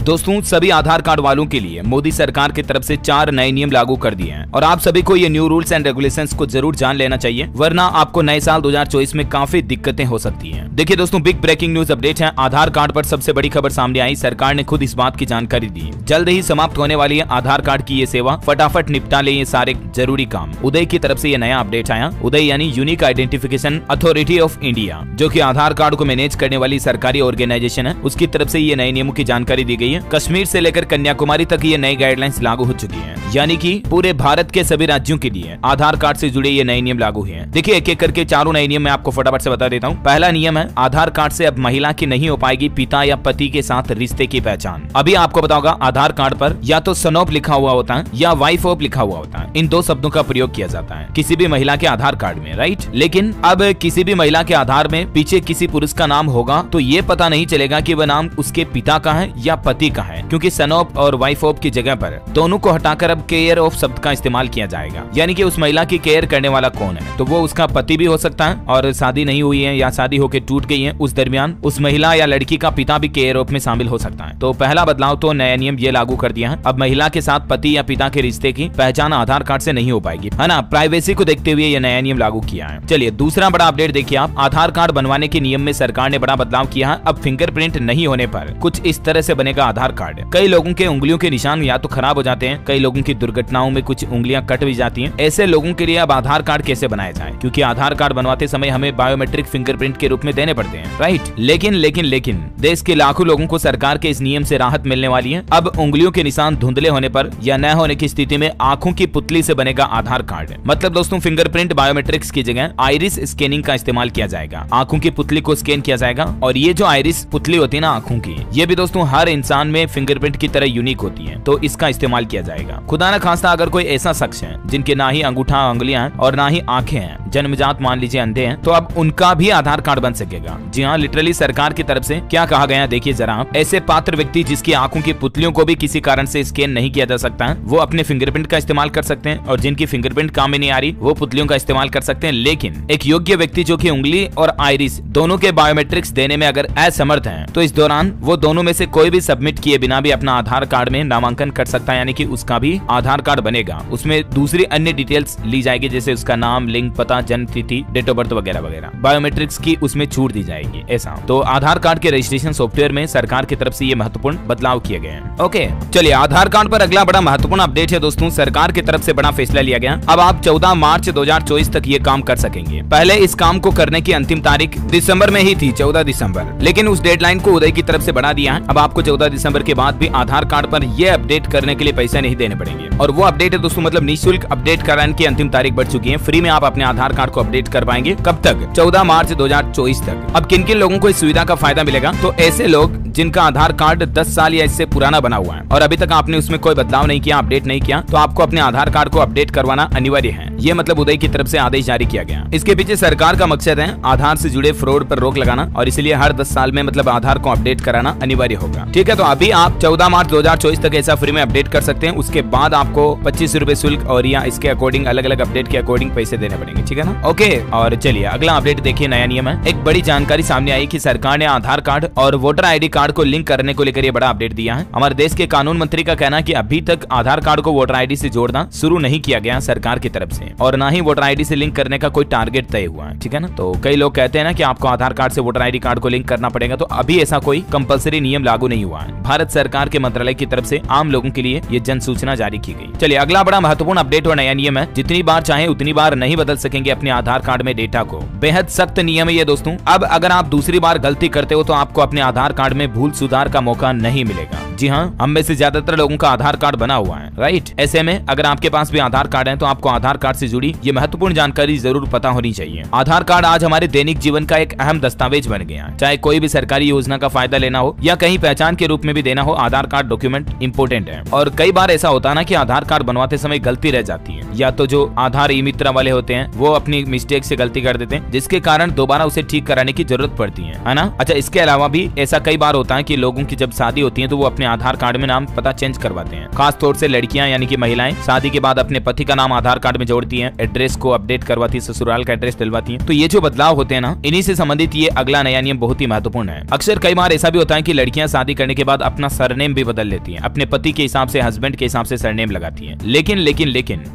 दोस्तों सभी आधार कार्ड वालों के लिए मोदी सरकार की तरफ से 4 नए नियम लागू कर दिए हैं और आप सभी को ये न्यू रूल्स एंड रेगुलेशंस को जरूर जान लेना चाहिए, वरना आपको नए साल 2024 में काफी दिक्कतें हो सकती हैं। देखिए दोस्तों, बिग ब्रेकिंग न्यूज अपडेट है। आधार कार्ड पर सबसे बड़ी खबर सामने आई। सरकार ने खुद इस बात की जानकारी दी। जल्द ही समाप्त होने वाली है आधार कार्ड की ये सेवा। फटाफट निपटा ले ये सारे जरूरी काम। उदय की तरफ से ये नया अपडेट आया। उदय यानी unique identification authority of India, जो कि आधार कार्ड को मैनेज करने वाली सरकारी ऑर्गेनाइजेशन है, उसकी तरफ से ये नए नियमों की जानकारी दी गई है। कश्मीर से लेकर कन्याकुमारी तक ये नई गाइडलाइंस लागू हो चुकी हैं, यानी कि पूरे भारत के सभी राज्यों के लिए आधार कार्ड से जुड़े ये नए नियम लागू हैं। देखिए एक एक करके चारों नए नियम मैं आपको फटाफट से बता देता हूँ। पहला नियम है, आधार कार्ड से अब महिला की नहीं हो पाएगी पिता या पति के साथ रिश्ते की पहचान। अभी आपको पता होगा आधार कार्ड पर या तो सन ऑफ लिखा हुआ होता है या वाइफ ऑफ लिखा हुआ होता है। इन दो शब्दों का प्रयोग किया जाता है किसी भी महिला के आधार कार्ड में, राइट। लेकिन अब किसी भी महिला के आधार में पीछे किसी पुरुष का नाम होगा तो ये पता नहीं चलेगा कि वह नाम उसके पिता का है या पति का है, क्योंकि सन ऑफ और वाइफ ऑफ की जगह पर दोनों को हटाकर अब केयर ऑफ शब्द का इस्तेमाल किया जाएगा। यानी कि उस महिला की केयर करने वाला कौन है, तो वो उसका पति भी हो सकता है और शादी नहीं हुई है या शादी होकर टूट गई है, उस दरमियान उस महिला या लड़की का पिता भी केयर ऑफ में शामिल हो सकता है। तो पहला बदलाव तो नया नियम ये लागू कर दिया है। अब महिला के साथ पति या पिता के रिश्ते की पहचान आधार कार्ड से नहीं हो पाएगी, है ना। प्राइवेसी को देखते हुए ये नया नियम लागू किया है। चलिए दूसरा बड़ा अपडेट देखिए आप। आधार कार्ड बनवाने के नियम में सरकार ने बड़ा बदलाव किया है। अब फिंगरप्रिंट नहीं होने पर कुछ इस तरह से बनेगा आधार कार्ड। कई लोगों के उंगलियों के निशान या तो खराब हो जाते हैं, कई लोगों की दुर्घटनाओं में कुछ उंगलियां कट भी जाती हैं। ऐसे लोगों के लिए अब आधार कार्ड कैसे बनाया जाए, क्योंकि आधार कार्ड बनवाते समय हमें बायोमेट्रिक फिंगरप्रिंट के रूप में देने पड़ते हैं, राइट। लेकिन देश के लाखों लोगों को सरकार के इस नियम से राहत मिलने वाली है। अब उंगलियों के निशान धुंधले होने पर या न होने की स्थिति में आंखों की पुतली से बनेगा आधार कार्ड। मतलब दोस्तों फिंगरप्रिंट बायोमेट्रिक्स की जगह आइरिस स्कैनिंग का इस्तेमाल किया जाएगा। आंखों की पुतली को स्कैन किया जाएगा और ये जो आइरिस पुतली होती है ना आंखों की, ये भी दोस्तों हर इंसान में फिंगरप्रिंट की तरह यूनिक होती है, तो इसका इस्तेमाल किया जाएगा। खुदा न खास्ता अगर कोई ऐसा शख्स है जिनके ना ही अंगूठा उंगलियां हैं और ना ही आंखें हैं, जन्मजात मान लीजिए अंधे हैं, तो अब उनका भी आधार कार्ड बन सकेगा। जी हाँ, लिटरली सरकार की तरफ से क्या कहा गया देखिए जरा आप। ऐसे पात्र व्यक्ति जिसकी आंखों की पुतलियों को भी किसी कारण से स्कैन नहीं किया जा सकता है, वो अपने फिंगरप्रिंट का इस्तेमाल कर सकते हैं, और जिनकी फिंगरप्रिंट काम में नहीं आ रही वो पुतलियों का इस्तेमाल कर सकते हैं। लेकिन एक योग्य व्यक्ति जो कि उंगली और आइरिस दोनों के बायोमेट्रिक्स देने में अगर असमर्थ है, तो इस दौरान वो दोनों में से कोई भी सबमिट किए बिना भी अपना आधार कार्ड में नामांकन कर सकता है, यानी कि उसका भी आधार कार्ड बनेगा। उसमें दूसरी अन्य डिटेल्स ली जाएगी, जैसे उसका नाम, लिंग, पता, जन्म तिथि, डेट ऑफ बर्थ वगैरह वगैरह। बायोमेट्रिक्स की उसमें छूट दी जाएगी। ऐसा तो आधार कार्ड के रजिस्ट्रेशन सॉफ्टवेयर में सरकार की तरफ से ये महत्वपूर्ण बदलाव किए गए हैं। ओके, चलिए आधार कार्ड पर अगला बड़ा महत्वपूर्ण अपडेट है दोस्तों। सरकार की तरफ से बड़ा फैसला लिया गया। अब आप 14 मार्च 2024 तक ये काम कर सकेंगे। पहले इस काम को करने की अंतिम तारीख दिसंबर में ही थी, 14 दिसंबर, लेकिन उस डेडलाइन को उदय की तरफ से बढ़ा दिया है। अब आपको 14 दिसंबर के बाद भी आधार कार्ड पर ये अपडेट करने के लिए पैसे नहीं देने पड़ेंगे। और वो अपडेट है दोस्तों, मतलब निःशुल्क अपडेट कराने की अंतिम तारीख बढ़ चुकी है। फ्री में आप अपने आधार कार्ड को अपडेट कर पाएंगे। कब तक? 14 मार्च 2024 तक। अब किन किन लोगों को इस सुविधा का फायदा मिलेगा? तो ऐसे लोग जिनका आधार कार्ड 10 साल या इससे पुराना बना हुआ है और अभी तक आपने उसमें कोई बदलाव नहीं किया, अपडेट नहीं किया, तो आपको अपने आधार कार्ड को अपडेट करवाना अनिवार्य है। ये मतलब उदय की तरफ से आदेश जारी किया गया। इसके पीछे सरकार का मकसद है आधार से जुड़े फ्रॉड पर रोक लगाना, और इसलिए हर 10 साल में मतलब आधार को अपडेट कराना अनिवार्य होगा। ठीक है, तो अभी आप 14 मार्च 2024 तक ऐसा फ्री में अपडेट कर सकते हैं। उसके बाद आपको 25 रुपए शुल्क और या इसके अकॉर्डिंग अलग अलग अपडेट के अकॉर्डिंग पैसे देने पड़ेंगे। ठीक है ना। ओके, और चलिए अगला अपडेट देखिए। नया नियम है। एक बड़ी जानकारी सामने आई कि सरकार ने आधार कार्ड और वोटर ID कार्ड को लिंक करने को लेकर ये बड़ा अपडेट दिया है। हमारे देश के कानून मंत्री का कहना है कि अभी तक आधार कार्ड को वोटर ID से जोड़ना शुरू नहीं किया गया सरकार की तरफ से, और ना ही वोटर ID से लिंक करने का कोई टारगेट तय हुआ है। ठीक है ना। तो कई लोग कहते हैं ना कि आपको आधार कार्ड से वोटर ID कार्ड को लिंक करना पड़ेगा, तो अभी ऐसा कोई कंपलसरी नियम लागू नहीं हुआ है। भारत सरकार के मंत्रालय की तरफ से आम लोगों के लिए ये जन सूचना जारी की गई। चलिए अगला बड़ा महत्वपूर्ण अपडेट और नया नियम है। जितनी बार चाहे उतनी बार नहीं बदल सकेंगे अपने आधार कार्ड में डेटा को। बेहद सख्त नियम है ये दोस्तों। अब अगर आप दूसरी बार गलती करते हो तो आपको अपने आधार कार्ड में भूल सुधार का मौका नहीं मिलेगा। जी हाँ, हम में से ज्यादातर लोगों का आधार कार्ड बना हुआ है, राइट। ऐसे में अगर आपके पास भी आधार कार्ड है तो आपको आधार कार्ड से जुड़ी ये महत्वपूर्ण जानकारी जरूर पता होनी चाहिए। आधार कार्ड आज हमारे दैनिक जीवन का एक अहम दस्तावेज बन गया। चाहे कोई भी सरकारी योजना का फायदा लेना हो या कहीं पहचान के रूप में भी देना हो, आधार कार्ड डॉक्यूमेंट इंपोर्टेंट है। और कई बार ऐसा होता है ना कि आधार कार्ड बनवाते समय गलती रह जाती है, या तो जो आधार ई मित्र वाले होते हैं वो अपनी मिस्टेक से गलती कर देते हैं, जिसके कारण दोबारा उसे ठीक कराने की जरूरत पड़ती है ना। अच्छा, इसके अलावा भी ऐसा कई बार होता है कि लोगों की जब शादी होती है तो वो अपने आधार कार्ड में नाम पता चेंज करवाते हैं। खास तौर से लड़कियां यानी कि महिलाएं शादी के बाद अपने पति का नाम आधार कार्ड में जोड़ती हैं, एड्रेस को अपडेट करवाती है, ससुराल का एड्रेस डलवाती हैं। तो ये जो बदलाव होते हैं ना, इन्हीं से संबंधित ये अगला नया नियम बहुत ही महत्वपूर्ण है। अक्सर कई बार ऐसा भी होता है कि लड़कियां शादी करने के बाद अपना सरनेम भी बदल लेती हैं, अपने पति के हिसाब से, हस्बैंड के हिसाब से सरनेम लगाती हैं। लेकिन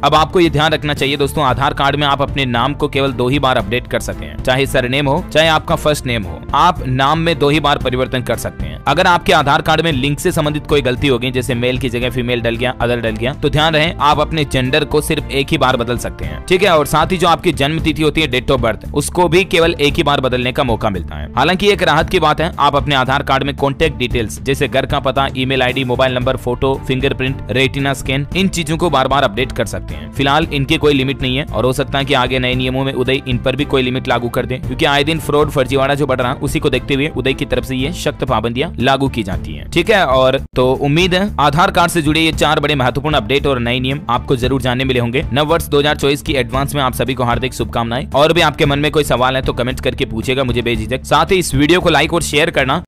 अब आपको ये ध्यान रखना चाहिए दोस्तों, आधार कार्ड में आप अपने नाम को केवल 2 ही बार अपडेट कर सकते हैं, चाहे सरनेम हो चाहे आपका फर्स्ट नेम हो। आप नाम में 2 ही बार परिवर्तन कर सकते हैं। अगर आपके आधार कार्ड में लिंक से संबंधित कोई गलती होगी, जैसे मेल की जगह फीमेल डल गया, अदर डल गया, तो ध्यान रहे आप अपने जेंडर को सिर्फ 1 ही बार बदल सकते हैं, ठीक है। और साथ ही जो आपकी जन्म तिथि होती है, डेट ऑफ बर्थ, उसको भी केवल 1 ही बार बदलने का मौका मिलता है। हालांकि एक राहत की बात है, आप अपने आधार कार्ड में कॉन्टैक्ट डिटेल्स जैसे घर का पता, email ID, mobile number, photo, fingerprint, retina scan, इन चीजों को बार बार अपडेट कर सकते हैं। फिलहाल इनके कोई लिमिट नहीं है और हो सकता है कि आगे नए नियमों में उदय इन पर भी कोई लिमिट लागू कर दे, क्योंकि आए दिन फ्रॉड फर्जीवाड़ा जो बढ़ रहा है उसी को देखते हुए उदय की तरफ से ये सख्त पाबंदियां लागू की जाती हैं, ठीक है। और तो उम्मीद है आधार कार्ड से जुड़े ये 4 बड़े महत्वपूर्ण अपडेट और नए नियम आपको जरूर जानने मिले होंगे। नव वर्ष 2024 की एडवांस में आप सभी को हार्दिक शुभकामनाएं। और भी आपके मन में कोई सवाल है तो कमेंट करके पूछेगा मुझे बेझिझक। साथ ही इस वीडियो को लाइक और शेयर करना